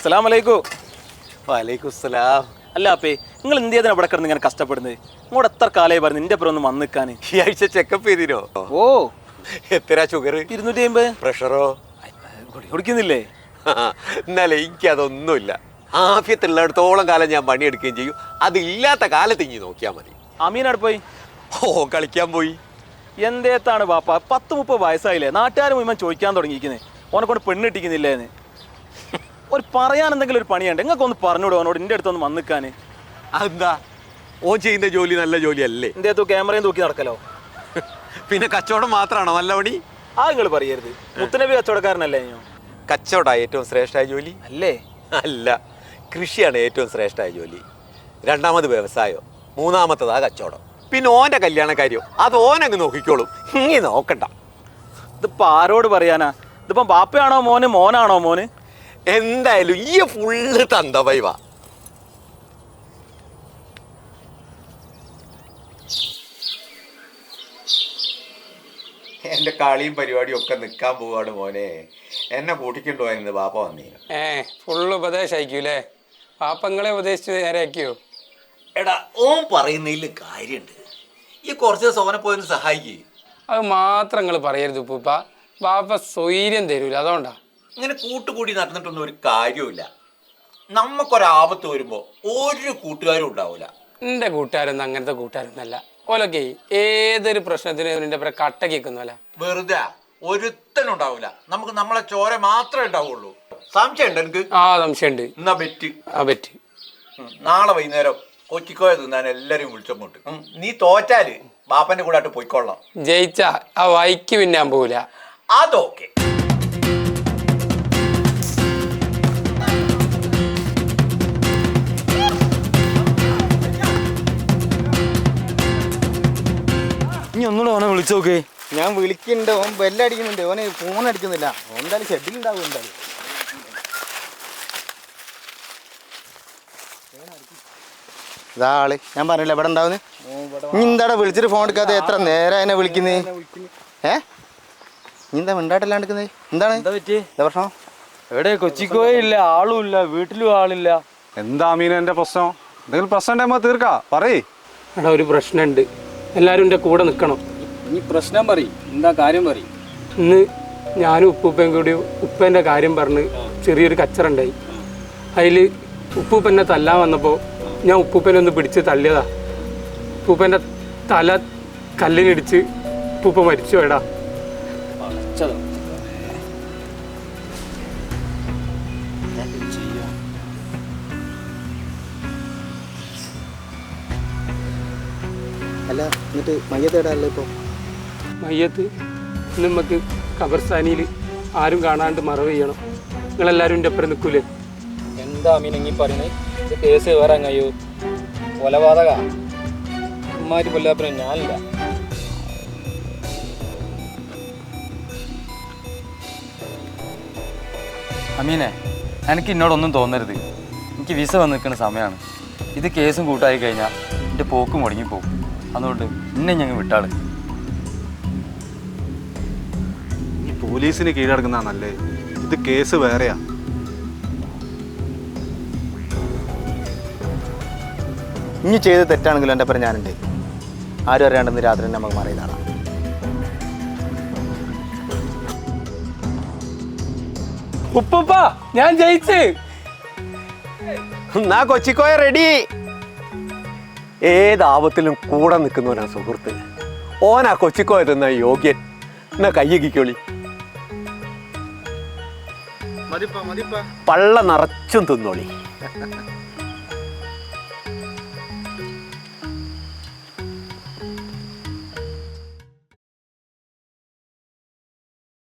അസ്സലാമലൈക്കും. വലൈക്കും സലാം. അല്ല അപ്പേ, നിങ്ങൾ എന്ത് ചെയ്താൽ ഇവിടെ കിടന്ന് ഇങ്ങനെ കഷ്ടപ്പെടുന്നത്? ഇങ്ങോട്ട് എത്ര കാലമായി പറഞ്ഞു നിന്റെ അപ്പുറം ഒന്ന് വന്ന് നിൽക്കാൻ. ഈ ആഴ്ച ചെക്കപ്പ് ചെയ്തിരോ? ഓ, എത്ര ഷുഗർ? 250. പ്രഷറോ? കുടിക്കുന്നില്ലേ? എന്നാലേ എനിക്കതൊന്നുമില്ല. ആഫ്യത്തുള്ളിടത്തോളം കാലം ഞാൻ പണിയെടുക്കുകയും ചെയ്യും. അതില്ലാത്ത കാലത്ത് ഇനി നോക്കിയാൽ മതി. അമീനവിടെ പോയി? ഓ, കളിക്കാൻ പോയി. എന്തേത്താണ് ബാപ്പ, 10-30 വയസ്സായില്ലേ? നാട്ടുകാർ മുഴുവൻ ചോദിക്കാൻ തുടങ്ങിയിരിക്കുന്നത് ഓനെ കൊണ്ട് പെണ്ണിട്ടിക്കുന്നില്ലേന്ന്. ഒരു പറയാൻ എന്തെങ്കിലും ഒരു പണിയുണ്ട്, നിങ്ങൾക്ക് ഒന്ന് പറഞ്ഞോളൂ അവനോട് എൻ്റെ അടുത്തൊന്ന് വന്ന് നിൽക്കാൻ. അതെന്താ? ഓൻ ചെയ്യുന്ന ജോലി നല്ല ജോലിയല്ലേ? എന്തേത്തു ക്യാമറയും തൂക്കി നടക്കലോ? പിന്നെ കച്ചവടം മാത്രമാണോ നല്ല പണി? ആ, നിങ്ങൾ പറയരുത്. മുത്തനബി കച്ചവടക്കാരനല്ലേ? കച്ചവട ഏറ്റവും ശ്രേഷ്ഠമായ ജോലി അല്ലേ? അല്ല, കൃഷിയാണ് ഏറ്റവും ശ്രേഷ്ഠമായ ജോലി. രണ്ടാമത് വ്യവസായം, മൂന്നാമത്തതാ കച്ചവടം. പിന്നെ ഓൻ്റെ കല്യാണക്കാര്യം അത് ഓനങ്ങ് നോക്കിക്കോളും. ഇനി നോക്കണ്ട. ഇതിപ്പോൾ ആരോട് പറയാനാ? ഇതിപ്പം ബാപ്പയാണോ മോന്, മോനാണോ മോന്? എന്തായാലും ഈ ഫുള്ള് തന്തവൈവാ. എൻ്റെ കളിയും പരിപാടിയും ഒക്കെ നിൽക്കാൻ പോവാണ് മോനെ. എന്നെ കൂട്ടിക്കൊണ്ടുപോയെന്ന് ബാപ്പ വന്നേ. ഫുള്ള് ഉപദേശിക്കൂലേ? പാപ്പങ്ങളെ ഉപദേശിച്ച് നേരെയാക്കിയോ? എടാ, ഓൻ പറയുന്നതിൽ കാര്യമുണ്ട്. ഈ കുറച്ച് ദിവസം ഓനെ പോയൊന്ന് സഹായിക്കേ. അത് മാത്രം നിങ്ങൾ പറയരുത് ഉപ്പൂപ്പ. ബാപ്പ സ്വൈര്യം തരൂല, അതുകൊണ്ടാ. ഇങ്ങനെ കൂട്ടുകൂടി നടന്നിട്ടൊന്നും ഒരു കാര്യമില്ല. നമുക്കൊരാപത്ത് വരുമ്പോൾ ഒരു കൂട്ടുകാരും ഉണ്ടാവില്ല. എൻ്റെ കൂട്ടുകാരൊന്നും അങ്ങനത്തെ കൂട്ടുകാരൊന്നല്ല. ഓലൊക്കെ ഏതൊരു പ്രശ്നത്തിനും എൻ്റെ അപ്പുറം കട്ടക്ക് നിൽക്കുന്നല്ല. വെറുതെ ഒരുത്തനും ഉണ്ടാവില്ല. നമുക്ക് നമ്മളെ ചോര മാത്രമേ ഉണ്ടാവുള്ളൂ. സംശയം ഉണ്ട് എനിക്ക്? ആ, സംശയമുണ്ട്. എന്നാ ബെറ്റ്. ആ, പറ്റി. നാളെ വൈകുന്നേരം കൊച്ചിക്കോയ തിന്നാൻ എല്ലാരും വിളിച്ചോട്ട്. നീ തോറ്റാല് ബാപ്പന്റെ കൂടെ ആയിട്ട് പോയിക്കൊള്ളാം. ജയിച്ച ആ വൈക്ക് പിന്നാൻ പോവില്ല. അതൊക്കെ ഇനി ഒന്നുകൂടെ ഓനെ വിളിച്ചു നോക്കേ. ഞാൻ വിളിക്കുന്നുണ്ട്, ഓൻ ബെല്ലടിക്കുന്നുണ്ട്. ഓന് ഫോൺ അടിക്കുന്നില്ല. എന്തായാലും ഷെഡിലുണ്ടാവും. എന്തായാലും ഇതാ ആള്. ഞാൻ പറഞ്ഞില്ല ഇവിടെ ഉണ്ടാവുന്നു. നീ എന്താടാ വിളിച്ചിട്ട് ഫോൺ എടുക്കാതെ? എത്ര നേരം എന്നെ വിളിക്കുന്നേ? നീ എന്താ മിണ്ടാട്ടല്ലാണ്ടിരിക്കുന്നത്? എന്താണ് എന്താ പറ്റി? എന്താ പ്രശ്നം? എവിടെ കൊച്ചിക്കോയില്ല, ആളും ഇല്ല, വീട്ടിലും ആളില്ല. എന്താ മീന എൻ്റെ പ്രശ്നം? എന്തെങ്കിലും പ്രശ്നം ഉണ്ടെങ്കിൽ തീർക്കാ പറയേ. എടാ, ഒരു പ്രശ്നമുണ്ട്. എല്ലാവരും എൻ്റെ കൂടെ നിൽക്കണം. നീ പ്രശ്നം പറയും, എന്താ കാര്യം പറയും. ഇന്ന് ഞാനും ഉപ്പൂപ്പയും കൂടി ഉപ്പേൻ്റെ കാര്യം പറഞ്ഞ് ചെറിയൊരു കച്ചറുണ്ടായി. അതിൽ ഉപ്പൂപ്പനെ തല്ലാൻ വന്നപ്പോൾ ഞാൻ ഉപ്പൂപ്പനെ ഒന്ന് പിടിച്ച് തള്ളിയതാ. ഉപ്പൂപ്പൻ്റെ തല കല്ലിനിടിച്ച് ഉപ്പൂപ്പ മരിച്ചു. എടാ, അല്ല, എന്നിട്ട് മയ്യത്ത് ഇടാല്ലോ ഇപ്പോൾ? മയ്യത്ത് ഇന്ന് നമുക്ക് ഖബർസ്ഥാനിയിൽ ആരും കാണാണ്ട് മറവ് ചെയ്യണം. നിങ്ങളെല്ലാവരും എൻ്റെ ഒപ്പം നിൽക്കൂലേ? എന്താ മീനങ്ങി പറയുന്നത്? ഇത് കേസ് വേറെ അങ്ങയോ കൊലപാതക അമ്മാരി കൊല്ലാപ്പിനും ഞാനില്ല. അമീനെ, എനിക്ക് എന്നോടൊന്നും തോന്നരുത്. എനിക്ക് വിസ വന്ന് നിൽക്കുന്ന സമയമാണ്. ഇത് കേസും കൂട്ടായി കഴിഞ്ഞാൽ എൻ്റെ പോക്ക് മുടങ്ങിപ്പോകും. അതുകൊണ്ട് ഇന്നെ ഞങ്ങൾ വിട്ടാള്. ഈ പോലീസിന് കീഴടങ്ങുന്ന നല്ലേ. ഇത് കേസ് വേറെയാ. ഇനി ചെയ്ത് തെറ്റാണെങ്കിലും എൻ്റെ പേര് ഞാനുണ്ട്. ആരും അറിയാണ്ടെന്ന് രാത്രി തന്നെ നമുക്ക് മറിയുന്നതാണ്. ഉപ്പൂപ്പ, ഞാൻ ജയിച്ച്. എന്നാ കൊച്ചിക്കോയ റെഡി. ഏതാപത്തിലും കൂടെ നിൽക്കുന്നവനാ സുഹൃത്ത്. ഓനാ കൊച്ചിക്കോയ തിന്ന യോഗ്യൻ. എന്നാ കയ്യകിക്കോളി. പള്ള നിറച്ചും തിന്നോളി.